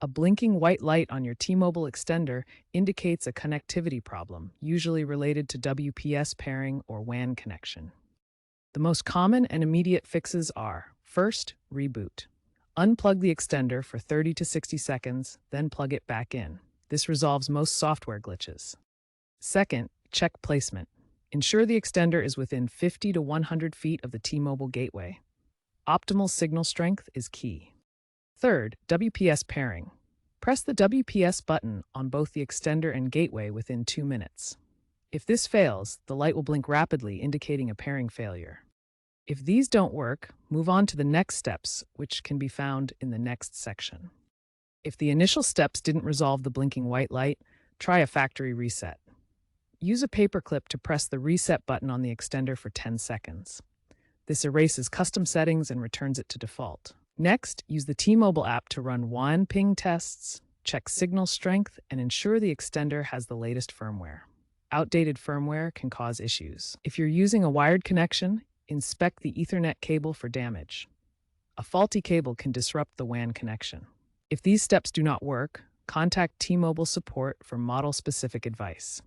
A blinking white light on your T-Mobile extender indicates a connectivity problem, usually related to WPS pairing or WAN connection. The most common and immediate fixes are: first, reboot. Unplug the extender for 30 to 60 seconds, then plug it back in. This resolves most software glitches. Second, check placement. Ensure the extender is within 50 to 100 feet of the T-Mobile gateway. Optimal signal strength is key. Third, WPS pairing. Press the WPS button on both the extender and gateway within 2 minutes. If this fails, the light will blink rapidly, indicating a pairing failure. If these don't work, move on to the next steps, which can be found in the next section. If the initial steps didn't resolve the blinking white light, try a factory reset. Use a paperclip to press the reset button on the extender for 10 seconds. This erases custom settings and returns it to default. Next, use the T-Mobile app to run WAN ping tests, check signal strength, and ensure the extender has the latest firmware. Outdated firmware can cause issues. If you're using a wired connection, inspect the Ethernet cable for damage. A faulty cable can disrupt the WAN connection. If these steps do not work, contact T-Mobile support for model-specific advice.